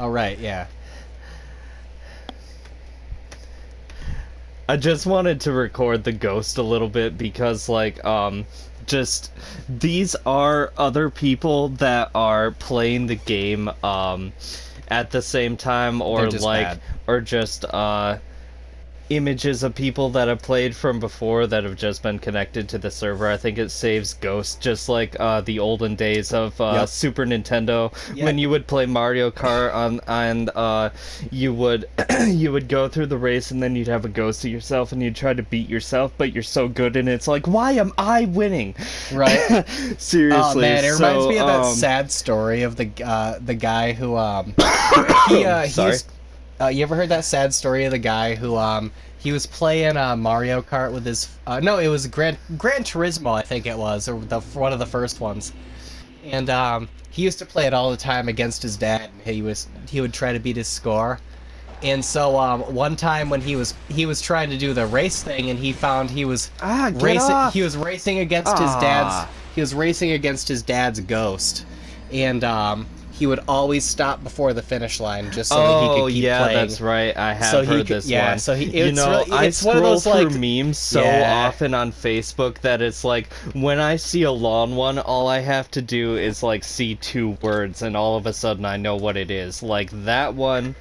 Oh, right, yeah. I just wanted to record the ghost a little bit because, like, just these are other people that are playing the game, at the same time, They're or just like, bad. or just, images of people that have played from before that have just been connected to the server. I think it saves ghosts, just like the olden days of Yep. Super Nintendo Yeah. when you would play Mario Kart on, and you would you would go through the race and then you'd have a ghost of yourself and you'd try to beat yourself, but you're so good and it's like, why am I winning? Right. Seriously. Oh man, it reminds me of that so, sad story of the guy who Sorry. he's you ever heard that sad story of the guy who he was playing Mario Kart with his no, it was Gran Turismo, I think it was, or one of the first ones. And he used to play it all the time against his dad, and he would try to beat his score. And so one time when he was trying to do the race thing, and he found he was Get off. he was racing against his dad's ghost, and he would always stop before the finish line just so that he Oh could keep yeah, playing. that's right. I have So he heard could- this yeah, one. so he- you it's know, really- I it's one of scroll those, like- through memes so Yeah. often on Facebook that it's like when I see a long one, all I have to do is like see two words, and all of a sudden I know what it is. Like that one,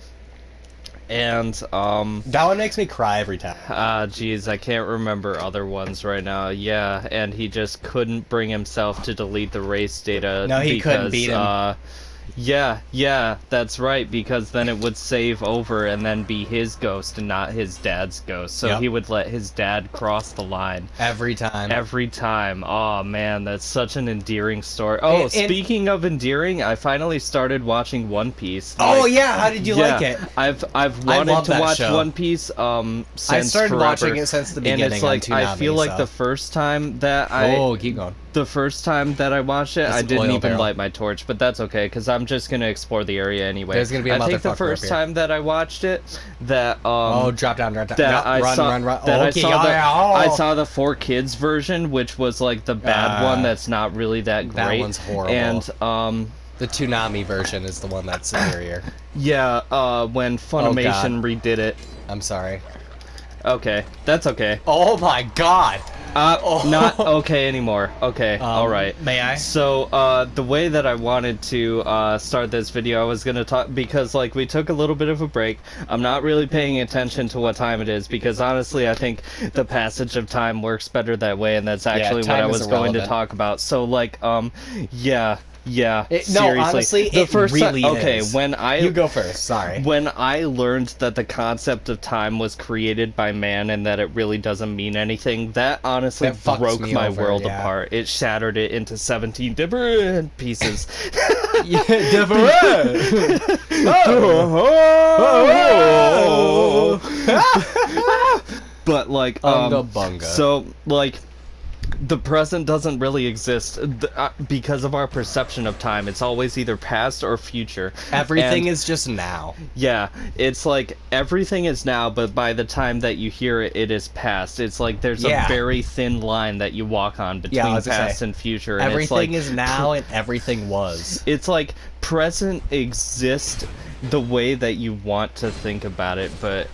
and That one makes me cry every time. geez, I can't remember other ones right now. Yeah, and he just couldn't bring himself to delete the race data. No, he couldn't because, beat him. Yeah, that's right, because then it would save over and then be his ghost and not his dad's ghost. So Yep. he would let his dad cross the line Every time. every time. Oh man, that's such an endearing story. Oh, And- speaking of endearing, I finally started watching One Piece. Oh Like, yeah, how did you like it? I've I wanted love to that watch show. One Piece since I started forever. watching it since the beginning. And it's like on I Toonami, feel like so. the first time that keep going. the first time that I watched it, It's I an didn't oil even barrel. light my torch, but that's okay because I'm just gonna explore the area anyway. There's gonna be a I think the motherfucker first up here. time that I watched it, that Drop down. that No, I run, saw run. that Okay, I oh. saw the 4Kids version, which was like the bad one that's not really that great. That one's horrible. And The Toonami version is the one that's superior. yeah, when Funimation God. redid it. I'm sorry. Okay, that's okay. Oh my god! Not okay anymore. Okay, alright. May I? So, the way that I wanted to start this video, I was gonna talk, because, like, we took a little bit of a break. I'm not really paying attention to what time it is, because honestly, I think the passage of time works better that way, and that's actually what time I is was going to irrelevant. talk about. So, like, yeah, No, seriously. honestly, the it first really time, okay, is. when I You go first. Sorry. when I learned that the concept of time was created by man and that it really doesn't mean anything, that honestly That fucks broke me my over, world yeah. apart. It shattered it into 17 different pieces. Yeah, different. But like, Unga bunga. so like, the present doesn't really exist because of our perception of time. It's always either past or future. Everything And- is just now. Yeah, it's like everything is now, but by the time that you hear it, it is past. It's like there's Yeah. a very thin line that you walk on I between was gonna past say, and future. And Everything it's is like, now and everything was. it's like present exists the way that you want to think about it, but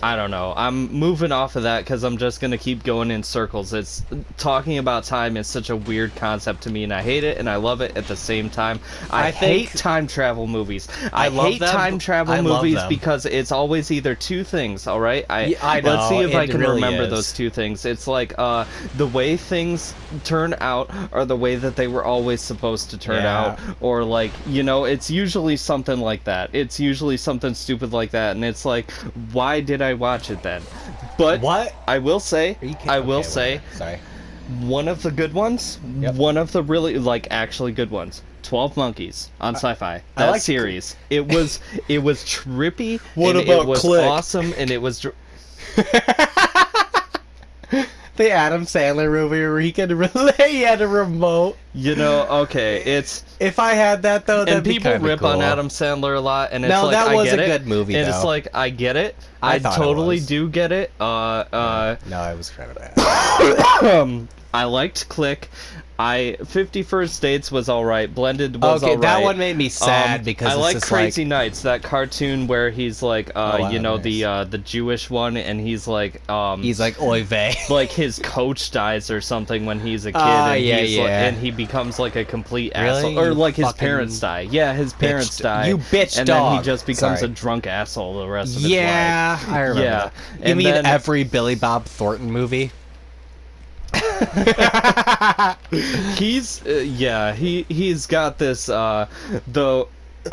I don't know. I'm moving off of that because I'm just gonna keep going in circles. It's talking about time is such a weird concept to me, and I hate it and I love it at the same time. I hate think- time travel movies. I love hate them, time travel I love movies them. because it's always either two things. All right, Yeah, I let's see know, if I it can really remember is. those two things. It's like the way things turn out are the way that they were always supposed to turn Yeah. out, or like, you know, it's usually something like that. It's usually something stupid like that, and it's like, why did I watch it then? But What? I will say, Are you kidding? I will Okay, say, whatever. Sorry. one of the good ones, Yep. one of the really, like, actually good ones, 12 Monkeys on Sci-Fi. That like- series. It was trippy. What and about it was Click? awesome, and it was. The Adam Sandler movie where he could relay at a remote. You know, okay, it's. If I had that though, that'd And be people kinda rip cool. on Adam Sandler a lot, and it's No, like, that I was get a it. good movie, and it's though. like, I get it. I I thought it totally was. do get it. No, I was kind of bad. I liked Click. 50 First Dates was alright. Blended was Okay, alright. that one made me sad because I it's like just Crazy like, Nights, that cartoon where he's like, wow, you know, nice. the Jewish one, and he's like, He's like, oy vey. like his coach dies or something when he's a kid, Ah, and yeah, he's like, yeah. and he becomes like a complete Really? asshole, or You like his fucking parents die. Yeah, his parents die, you bitch and then he dog. just becomes Sorry. a drunk asshole the rest of his Yeah, life. I remember Yeah, that. You and mean then every Billy Bob Thornton movie? he's got this the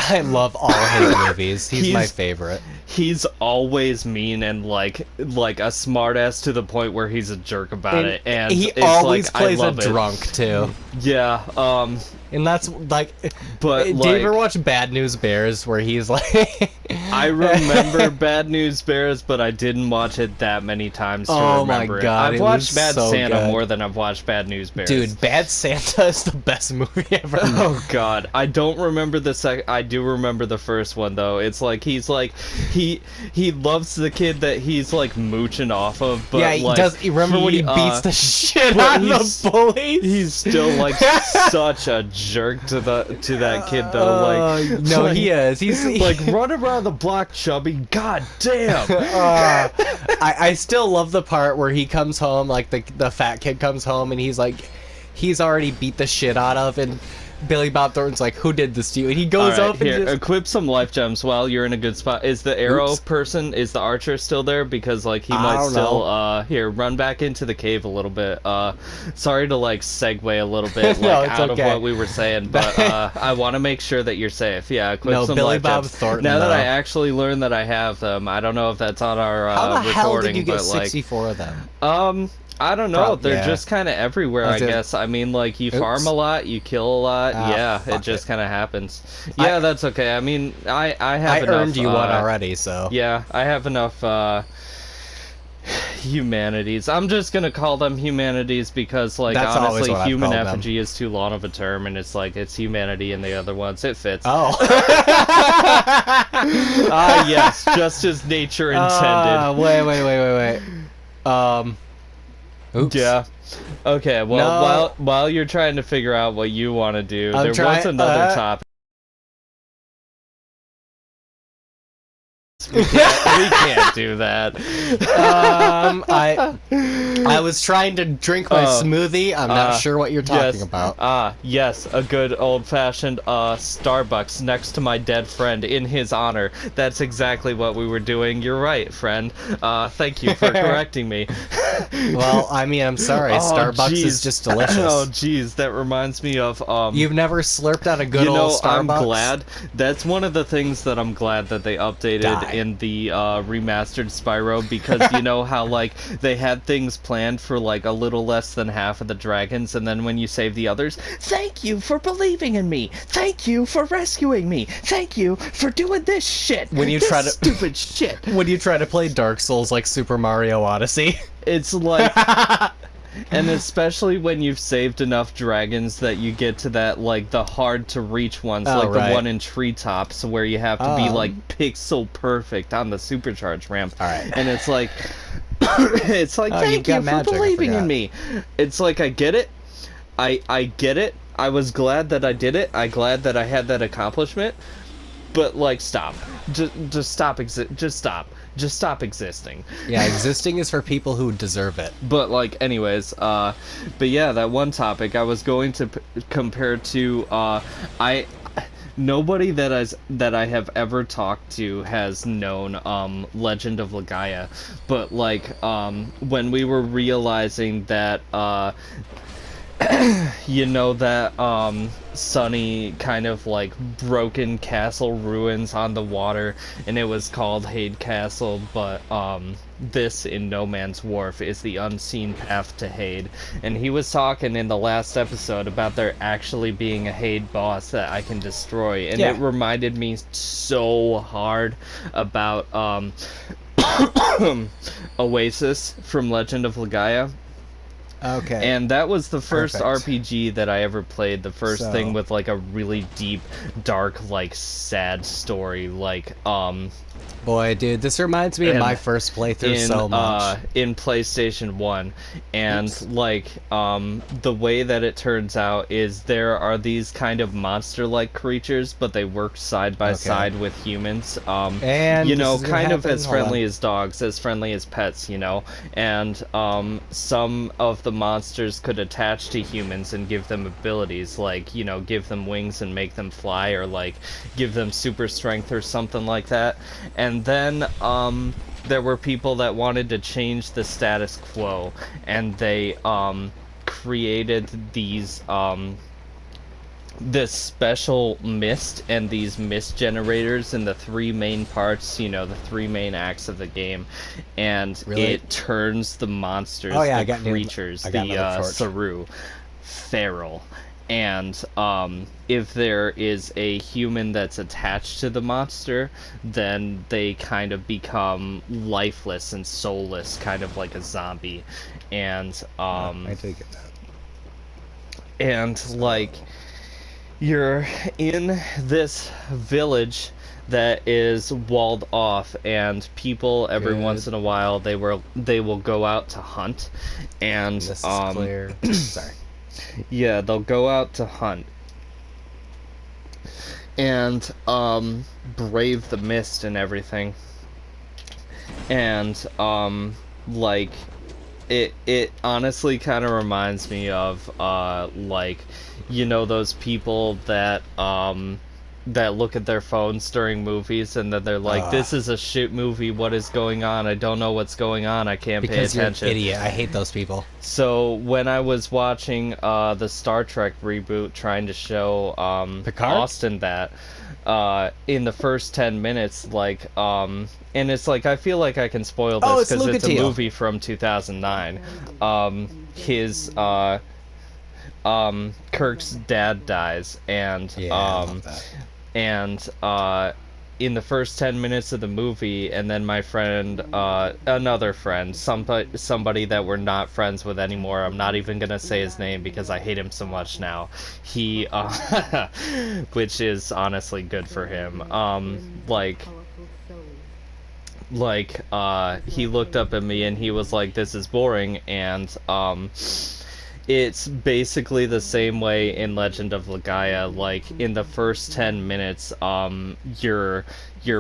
I love all his movies. He's my he's favorite. he's always mean and like a smartass to the point where he's a jerk about And it, and he it's always like plays I a love it. drunk too. Yeah, And that's like, but do you ever like watch Bad News Bears where he's like, I remember Bad News Bears, but I didn't watch it that many times to oh my remember God, it. I've it was watched Bad so Santa good. more than I've watched Bad News Bears. Dude, Bad Santa is the best movie ever. Oh God, I don't remember the I do remember the first one though. It's like he's like he loves the kid that he's like mooching off of, but yeah, he like, does. You remember when he beats the shit but out of the bullies? He's still like such a jerk to that kid though. Like no, like, he is. He's like run around the block, chubby. God damn. I still love the part where he comes home, like the fat kid comes home, and he's like, he's already beat the shit out of, and Billy Bob Thornton's like, "Who did this to you?" And he goes All right, up and here, just, equip some life gems while you're in a good spot. Is the arrow person, is the archer still there? Because like he I might don't still know. here, run back into the cave a little bit. Sorry to like segue a little bit like No, it's out okay. of what we were saying, but I want to make sure that you're safe. Yeah, equip No, some Billy life Bob gems. Thornton, Now that though. I actually learned that I have them, I don't know if that's on our how the hell recording, did you get but like 64 of them? I don't know. They're Yeah. just kind of everywhere, I just- guess. I mean, like, you Oops. farm a lot, you kill a lot. Ah, Yeah, it fuck just it. kind of happens. Yeah, that's okay. I mean, I have I enough. earned you one already, so. Yeah, I have enough humanities. I'm just gonna call them humanities because, like, That's always honestly, what I've human called them. effigy is too long of a term, and it's like, it's humanity and the other ones. It fits. Oh. Ah, yes, just as nature intended. Wait. Oops. Yeah. Okay, well, No. while you're trying to figure out what you want to do, I'm there was another topic. We can't do that. I was trying to drink my smoothie. I'm not sure what you're talking about. Yes, a good old-fashioned Starbucks next to my dead friend in his honor. That's exactly what we were doing. You're right, friend. Thank you for correcting me. Well, I mean, I'm sorry. Starbucks is just delicious. Oh, jeez, that reminds me of You've never slurped out a good old Starbucks? I'm glad. That's one of the things that I'm glad that they updated in the remastered Spyro, because you know how like they had things planned for like a little less than half of the dragons, and then when you save the others, thank you for believing in me. Thank you for rescuing me. Thank you for doing this shit. When you this try to stupid shit. When you try to play Dark Souls like Super Mario Odyssey. It's like, and especially when you've saved enough dragons that you get to that, like, the hard-to-reach ones, like the one in treetops, where you have to be, like, pixel perfect on the supercharge ramp. Alright. And it's like, it's like, thank you for believing in me. It's like, I get it. I get it. I was glad that I did it. I'm glad that I had that accomplishment. But, like, stop. Just stop. Just stop existing. Yeah, existing is for people who deserve it. But like, anyways, but yeah, that one topic I was going to compare to, nobody that I have ever talked to has known Legend of Legaia, but like when we were realizing that you know that sunny kind of like broken castle ruins on the water, and it was called Hade Castle, but this in No Man's Wharf is the unseen path to Hade. And he was talking in the last episode about there actually being a Hade boss that I can destroy, and it reminded me so hard about Oasis from Legend of Legaia. Okay. And that was the first Perfect. RPG that I ever played, the first thing with like a really deep, dark, like sad story. Like Boy, dude, this reminds me of my and first playthrough so much. in PlayStation 1. Oops. And like the way that it turns out is there are these kind of monster-like creatures, but they work side by Okay. side with humans. And You this know, is gonna kind of happen. as Hold on. friendly as dogs, as friendly as pets, you know. And some of the monsters could attach to humans and give them abilities, like, you know, give them wings and make them fly, or like give them super strength or something like that. And then there were people that wanted to change the status quo, and they created these this special mist and these mist generators in the three main parts, you know, the three main acts of the game, and Really? it turns the monsters, Oh yeah, the creatures, I got the another torch. Saru, feral. And if there is a human that's attached to the monster, then they kind of become lifeless and soulless, kind of like a zombie. And I did get that. like you're in this village that is walled off, and people every Good. once in a while they will go out to hunt, and This is clear. Sorry. yeah, they'll go out to hunt and brave the mist and everything. And like it honestly kind of reminds me of like, you know, those people that look at their phones during movies, and then they're like, Uh, this is a shit movie, what is going on, I don't know what's going on, I can't pay because you're an attention. idiot. I hate those people. So when I was watching the Star Trek reboot, trying to show Picard? Austin that in the first 10 minutes, like and it's like, I feel like I can spoil Oh, this it's because it's a Lucatile. movie from 2009. His Kirk's dad dies, and Yeah, I love that. and in the first 10 minutes of the movie, and then my friend, another friend, somebody that we're not friends with anymore, I'm not even gonna say his name because I hate him so much now, he which is honestly good for him, he looked up at me and he was like, this is boring. And it's basically the same way in Legend of Legaia. Like, in the first 10 minutes, your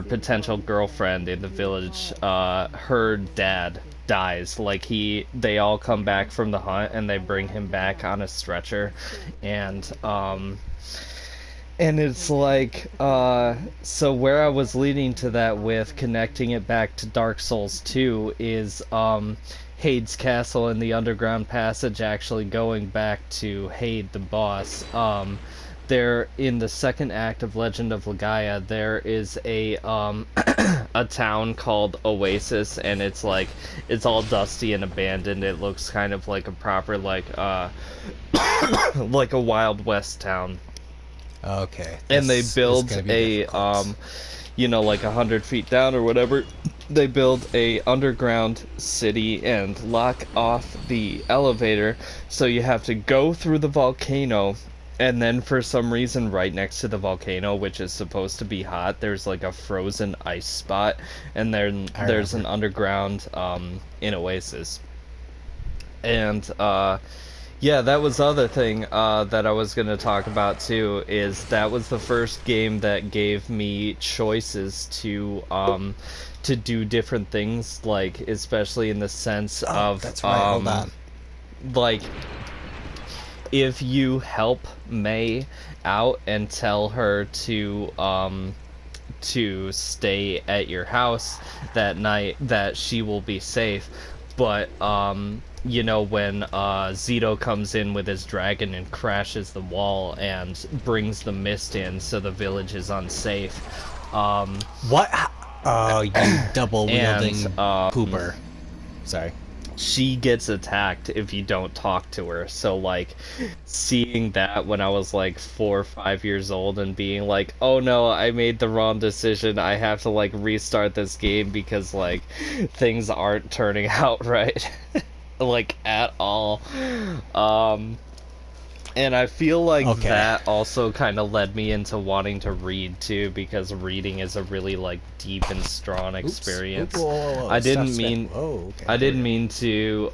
potential girlfriend in the village, her dad dies. Like, they all come back from the hunt and they bring him back on a stretcher. And it's like, so where I was leading to that with connecting it back to Dark Souls 2 is, Hade's Castle and the Underground Passage, actually going back to Hade, the boss. There, in the second act of Legend of Legaia, there is a, a town called Oasis, and it's like, it's all dusty and abandoned. It looks kind of like a proper, like, like a Wild West town. Okay. And they This is build gonna be a difficult. you know, like 100 feet down or whatever, they build a underground city and lock off the elevator, so you have to go through the volcano, and then for some reason right next to the volcano, which is supposed to be hot, there's like a frozen ice spot, and then there's an underground in Oasis. And yeah, that was the other thing that I was going to talk about too, is that was the first game that gave me choices to do different things, like, especially in the sense of, That's right. Hold on. like, if you help May out and tell her to stay at your house that night, that she will be safe. But you know, when Zito comes in with his dragon and crashes the wall and brings the mist in, so the village is unsafe. What? Oh, you double wielding And pooper. Sorry. she gets attacked if you don't talk to her. So, like, seeing that when I was like 4 or 5 years old and being like, oh no, I made the wrong decision, I have to like restart this game because like things aren't turning out right. Like, at all. And I feel like Okay. that also kind of led me into wanting to read too, because reading is a really like deep and strong Oops. Oop, experience. whoa, whoa, whoa. I Stop didn't spam. mean Whoa, okay, I there we didn't go. mean to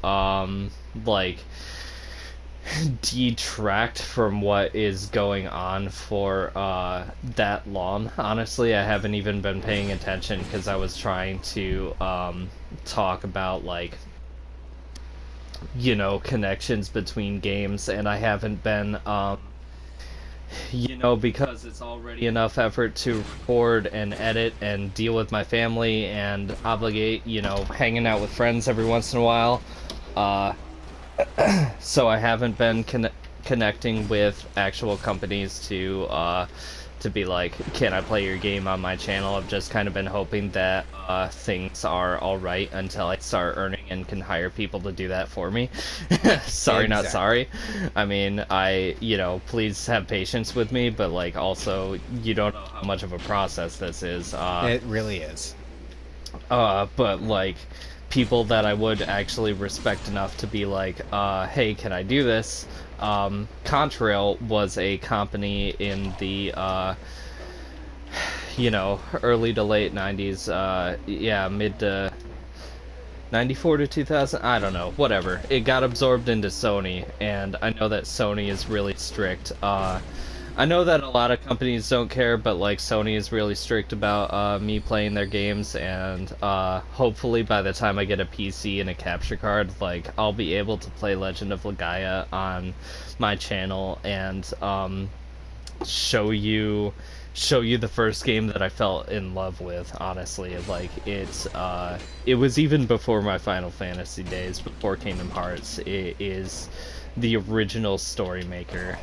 like detract from what is going on for that long. Honestly, I haven't even been paying attention because I was trying to talk about like connections between games, and I haven't been because it's already enough effort to record and edit and deal with my family and obligate, hanging out with friends every once in a while. Uh, so I haven't been connecting with actual companies to be like, can I play your game on my channel? I've just kind of been hoping that things are all right until I start earning and can hire people to do that for me. Sorry, not Exactly. sorry. I mean, please have patience with me, but like also, you don't know how much of a process this is. It really is. But like people that I would actually respect enough to be like, hey, can I do this? Contrail was a company in the early to late 90s, yeah, mid to 94 to 2000, I don't know, whatever. It got absorbed into Sony, and I know that Sony is really strict. I know that a lot of companies don't care, but like Sony is really strict about me playing their games, and hopefully by the time I get a PC and a capture card, like I'll be able to play Legend of Legaia on my channel and show you the first game that I fell in love with. Honestly, like it was even before my Final Fantasy days, before Kingdom Hearts. It is the original story maker.